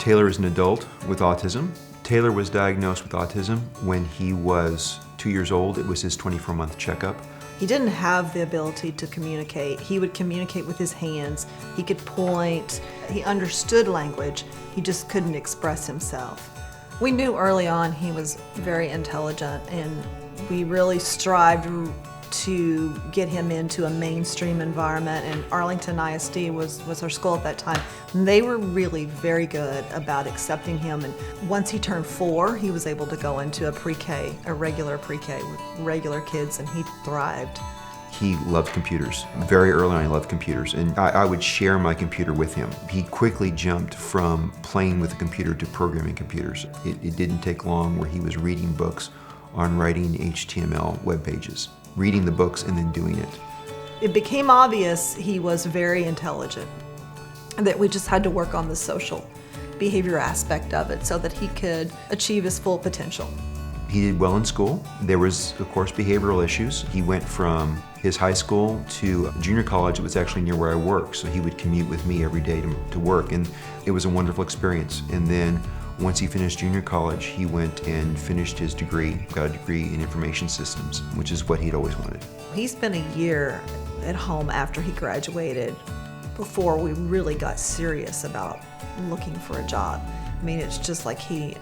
Taylor is an adult with autism. Taylor was diagnosed with autism when he was 2 years old. It was his 24-month checkup. He didn't have the ability to communicate. He would communicate with his hands. He could point. He understood language. He just couldn't express himself. We knew early on he was very intelligent, and we really strived to get him into a mainstream environment, and Arlington ISD was our school at that time. And they were really very good about accepting him, and once he turned 4, he was able to go into a pre-K, a regular pre-K with regular kids, and he thrived. He loved computers. Very early on, he loved computers, and I would share my computer with him. He quickly jumped from playing with the computer to programming computers. It didn't take long where he was reading books on writing HTML web pages, reading the books and then doing it. It became obvious he was very intelligent, and that we just had to work on the social behavior aspect of it so that he could achieve his full potential. He did well in school. There was, of course, behavioral issues. He went from his high school to junior college. It was actually near where I work, so he would commute with me every day to work, and it was a wonderful experience. And then once he finished junior college, he went and finished his degree, got a degree in information systems, which is what he'd always wanted. He spent a year at home after he graduated before we really got serious about looking for a job. I mean, it's just like he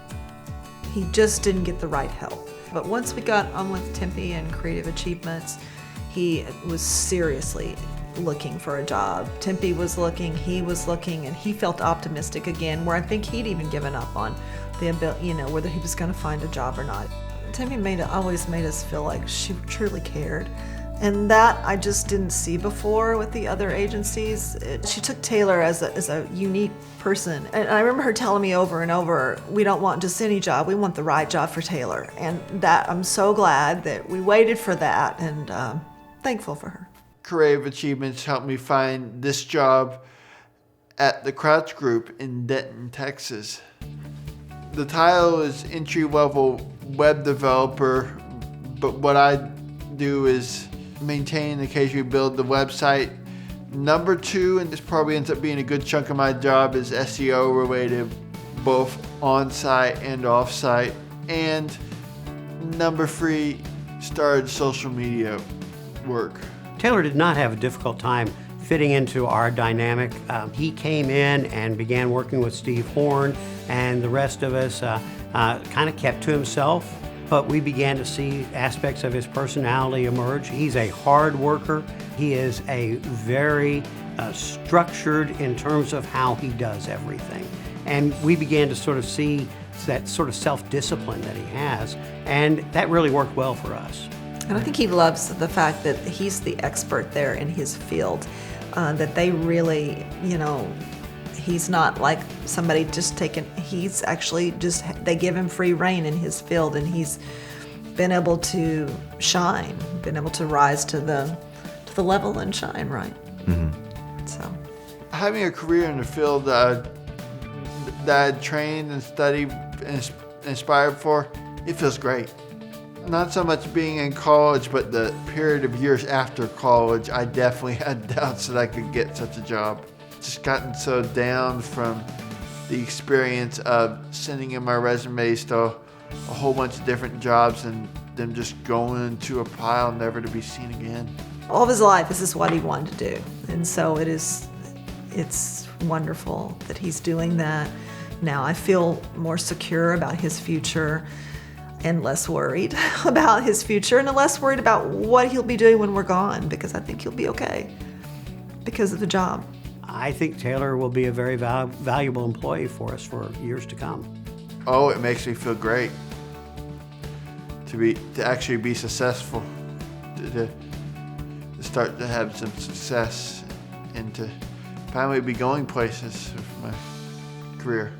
just didn't get the right help. But once we got on with Tempe and Creative Achievements, he was seriously looking for a job. Tempe was looking, he was looking, and he felt optimistic again, where I think he'd even given up on the ability, whether he was going to find a job or not. Tempe always made us feel like she truly cared. And that I just didn't see before with the other agencies. She took Taylor as a unique person. And I remember her telling me over and over, we don't want just any job, we want the right job for Taylor. And that I'm so glad that we waited for that, and thankful for her. Creative Achievements helped me find this job at the Crouch Group in Denton, Texas. The title is entry-level web developer, but what I do is maintain, occasionally build the website. Number 2, and this probably ends up being a good chunk of my job, is SEO related, both on-site and off-site. And number 3, started social media work. Taylor did not have a difficult time fitting into our dynamic. He came in and began working with Steve Horn, and the rest of us kind of kept to himself. But we began to see aspects of his personality emerge. He's a hard worker. He is a very structured in terms of how he does everything. And we began to sort of see that sort of self-discipline that he has, and that really worked well for us. And I think he loves the fact that he's the expert there in his field, that they really, he's not like somebody just he's actually just, they give him free rein in his field, and he's been able to shine, been able to rise to the level and shine, right? Mm-hmm. So, having a career in the field that I trained and studied and inspired for, it feels great. Not so much being in college, but the period of years after college, I definitely had doubts that I could get such a job. Just gotten so down from the experience of sending in my resumes to a whole bunch of different jobs and them just going into a pile never to be seen again. All of his life, this is what he wanted to do. And so it's wonderful that he's doing that. Now I feel more secure about his future and less worried about his future, and less worried about what he'll be doing when we're gone, because I think he'll be okay because of the job. I think Taylor will be a very valuable employee for us for years to come. Oh, it makes me feel great to actually be successful, to start to have some success, and to finally be going places with my career.